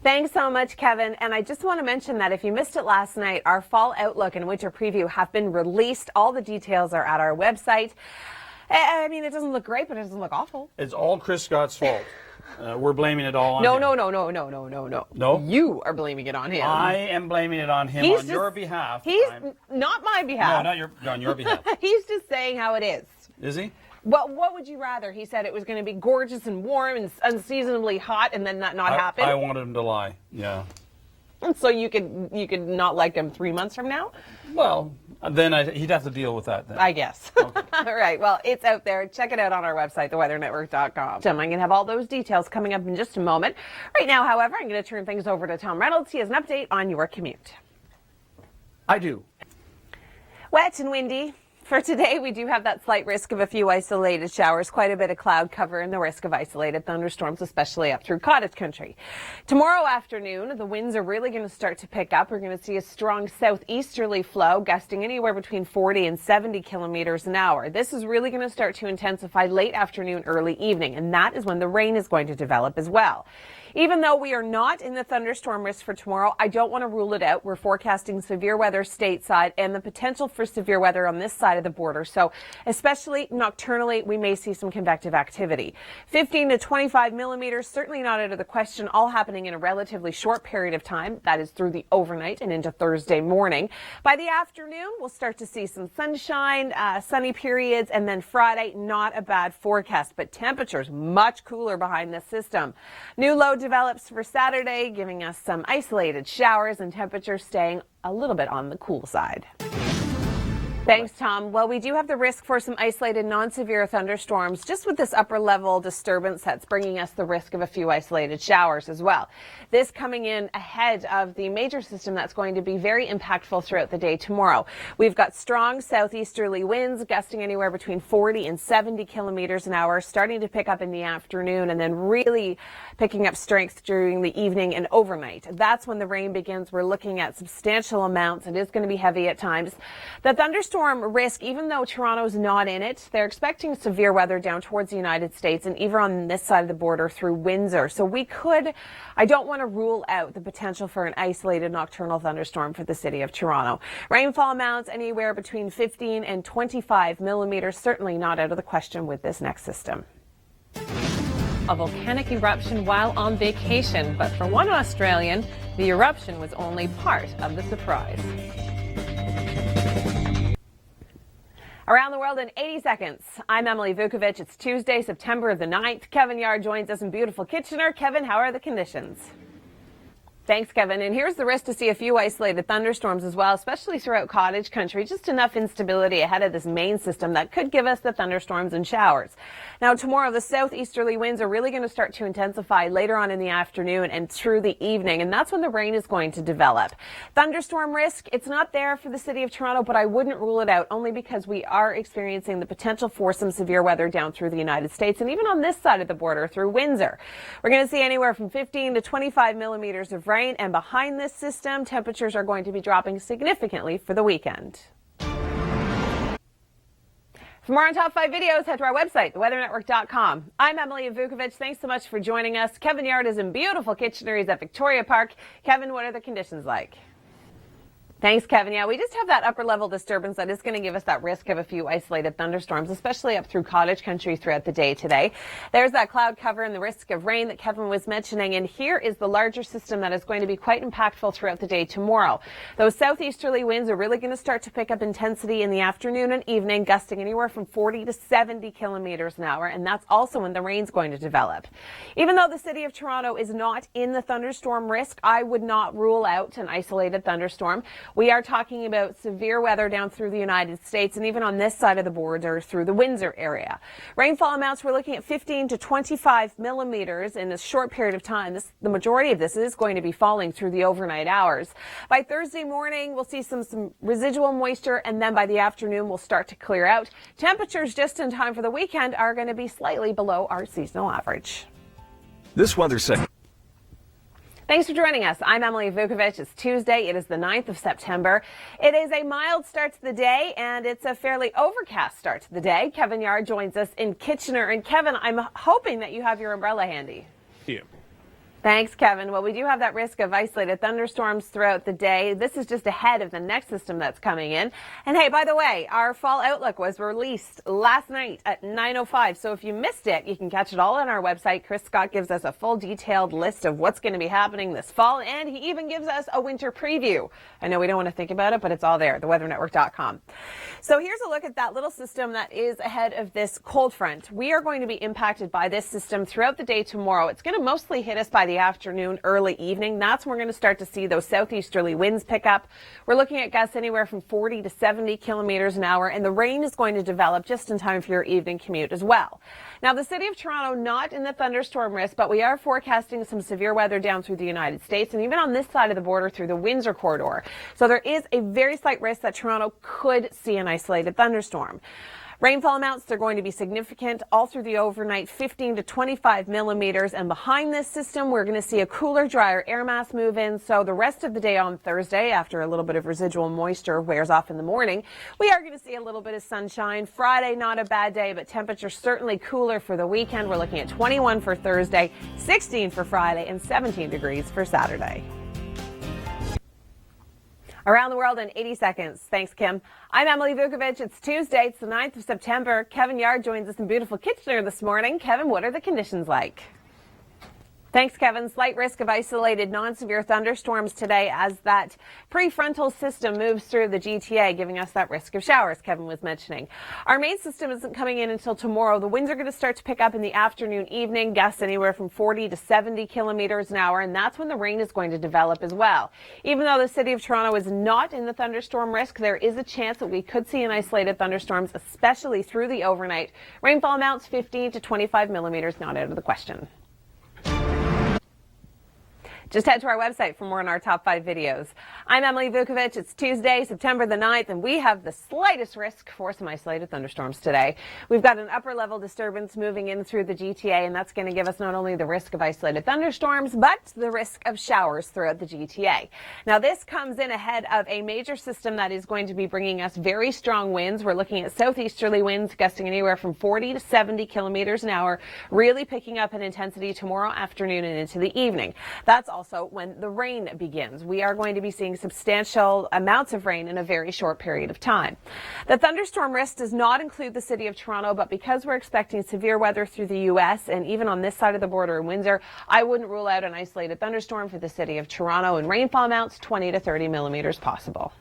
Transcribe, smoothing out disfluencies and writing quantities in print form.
Thanks so much, Kevin. And I just want to mention that if you missed it last night, our fall outlook and winter preview have been released. All the details are at our website. I mean, it doesn't look great, but it doesn't look awful. It's all Chris Scott's fault. We're blaming it all on him. No? No? You are blaming it on him. I am blaming it on him your behalf. He's not my behalf. No, on your behalf. He's just saying how it is. Is he? Well, what would you rather? He said it was going to be gorgeous and warm and unseasonably hot, and then that not happen. I wanted him to lie. Yeah. And so you could not like him 3 months from now? Well, then he'd have to deal with that then. I guess. Okay. All right. Well, it's out there. Check it out on our website, theweathernetwork.com. I'm going to have all those details coming up in just a moment. Right now, however, I'm going to turn things over to Tom Reynolds. He has an update on your commute. I do. Wet and windy. For today, we do have that slight risk of a few isolated showers, quite a bit of cloud cover, and the risk of isolated thunderstorms, especially up through cottage country. Tomorrow afternoon, the winds are really going to start to pick up. We're going to see a strong southeasterly flow, gusting anywhere between 40 and 70 kilometers an hour. This is really going to start to intensify late afternoon, early evening, and that is when the rain is going to develop as well. Even though we are not in the thunderstorm risk for tomorrow, I don't want to rule it out. We're forecasting severe weather stateside and the potential for severe weather on this side of the border. So especially nocturnally, we may see some convective activity. 15 to 25 millimeters, certainly not out of the question, all happening in a relatively short period of time. That is through the overnight and into Thursday morning. By the afternoon, we'll start to see some sunshine, sunny periods, and then Friday, not a bad forecast, but temperatures much cooler behind this system. New low develops for Saturday, giving us some isolated showers and temperatures staying a little bit on the cool side. Thanks, Tom. Well, we do have the risk for some isolated non-severe thunderstorms. Just with this upper level disturbance, that's bringing us the risk of a few isolated showers as well. This coming in ahead of the major system that's going to be very impactful throughout the day tomorrow. We've got strong southeasterly winds gusting anywhere between 40 and 70 kilometers an hour, starting to pick up in the afternoon and then really picking up strength during the evening and overnight. That's when the rain begins. We're looking at substantial amounts. It is going to be heavy at times. The thunderstorm risk, even though Toronto's not in it, they're expecting severe weather down towards the United States and even on this side of the border through Windsor. So I don't want to rule out the potential for an isolated nocturnal thunderstorm for the city of Toronto. Rainfall amounts anywhere between 15 and 25 millimeters, certainly not out of the question with this next system. A volcanic eruption while on vacation, but for one Australian, the eruption was only part of the surprise. Around the world in 80 seconds. I'm Emily Vukovic. It's Tuesday, September the 9th. Kevin Yard joins us in beautiful Kitchener. Kevin, how are the conditions? Thanks, Kevin. And here's the risk to see a few isolated thunderstorms as well, especially throughout cottage country. Just enough instability ahead of this main system that could give us the thunderstorms and showers. Now, tomorrow, the southeasterly winds are really going to start to intensify later on in the afternoon and through the evening, and that's when the rain is going to develop. Thunderstorm risk, it's not there for the city of Toronto, but I wouldn't rule it out only because we are experiencing the potential for some severe weather down through the United States and even on this side of the border through Windsor. We're going to see anywhere from 15 to 25 millimeters of rain. And behind this system, temperatures are going to be dropping significantly for the weekend. For more on Top 5 videos, head to our website, theweathernetwork.com. I'm Emily Vukovic. Thanks so much for joining us. Kevin Yard is in beautiful Kitchener. He's at Victoria Park. Kevin, what are the conditions like? Thanks, Kevin. Yeah, we just have that upper level disturbance that is going to give us that risk of a few isolated thunderstorms, especially up through cottage country throughout the day today. There's that cloud cover and the risk of rain that Kevin was mentioning. And here is the larger system that is going to be quite impactful throughout the day tomorrow. Those southeasterly winds are really going to start to pick up intensity in the afternoon and evening, gusting anywhere from 40 to 70 kilometers an hour. And that's also when the rain's going to develop. Even though the city of Toronto is not in the thunderstorm risk, I would not rule out an isolated thunderstorm. We are talking about severe weather down through the United States and even on this side of the border through the Windsor area. Rainfall amounts, we're looking at 15 to 25 millimeters in a short period of time. The majority of this is going to be falling through the overnight hours. By Thursday morning, we'll see some residual moisture, and then by the afternoon, we'll start to clear out. Temperatures just in time for the weekend are going to be slightly below our seasonal average. This weather segment. Thanks for joining us. I'm Emily Vukovic. It's Tuesday. It is the 9th of September. It is a mild start to the day, and it's a fairly overcast start to the day. Kevin Yard joins us in Kitchener. And Kevin, I'm hoping that you have your umbrella handy. Yeah. Thanks, Kevin. Well, we do have that risk of isolated thunderstorms throughout the day. This is just ahead of the next system that's coming in. And hey, by the way, our fall outlook was released last night at 9:05. So if you missed it, you can catch it all on our website. Chris Scott gives us a full detailed list of what's going to be happening this fall, and he even gives us a winter preview. I know we don't want to think about it, but it's all there, theweathernetwork.com. So here's a look at that little system that is ahead of this cold front. We are going to be impacted by this system throughout the day tomorrow. It's going to mostly hit us by the afternoon, early evening. That's when we're going to start to see those southeasterly winds pick up. We're looking at gusts anywhere from 40 to 70 kilometers an hour, and the rain is going to develop just in time for your evening commute as well. Now, the city of Toronto not in the thunderstorm risk, but we are forecasting some severe weather down through the United States and even on this side of the border through the Windsor corridor. So there is a very slight risk that Toronto could see an isolated thunderstorm. Rainfall amounts, they're going to be significant all through the overnight, 15 to 25 millimeters. And behind this system, we're going to see a cooler, drier air mass move in. So the rest of the day on Thursday, after a little bit of residual moisture wears off in the morning, we are going to see a little bit of sunshine. Friday, not a bad day, but temperature certainly cooler for the weekend. We're looking at 21 for Thursday, 16 for Friday, and 17 degrees for Saturday. Around the world in 80 seconds. Thanks, Kim. I'm Emily Vukovic. It's Tuesday. It's the 9th of September. Kevin Yard joins us in beautiful Kitchener this morning. Kevin, what are the conditions like? Thanks, Kevin. Slight risk of isolated non-severe thunderstorms today as that prefrontal system moves through the GTA, giving us that risk of showers Kevin was mentioning. Our main system isn't coming in until tomorrow. The winds are going to start to pick up in the afternoon, evening, gusts anywhere from 40 to 70 kilometers an hour, and that's when the rain is going to develop as well. Even though the city of Toronto is not in the thunderstorm risk, there is a chance that we could see an isolated thunderstorms, especially through the overnight. Rainfall amounts 15 to 25 millimeters, not out of the question. Just head to our website for more on our top 5 videos. I'm Emily Vukovic. It's Tuesday, September the 9th, and we have the slightest risk for some isolated thunderstorms today. We've got an upper level disturbance moving in through the GTA, and that's going to give us not only the risk of isolated thunderstorms, but the risk of showers throughout the GTA. Now, this comes in ahead of a major system that is going to be bringing us very strong winds. We're looking at southeasterly winds gusting anywhere from 40 to 70 kilometers an hour, really picking up in intensity tomorrow afternoon and into the evening. That's also when the rain begins. We are going to be seeing substantial amounts of rain in a very short period of time. The thunderstorm risk does not include the city of Toronto, but because we're expecting severe weather through the U.S. and even on this side of the border in Windsor, I wouldn't rule out an isolated thunderstorm for the city of Toronto, and rainfall amounts 20 to 30 millimeters possible.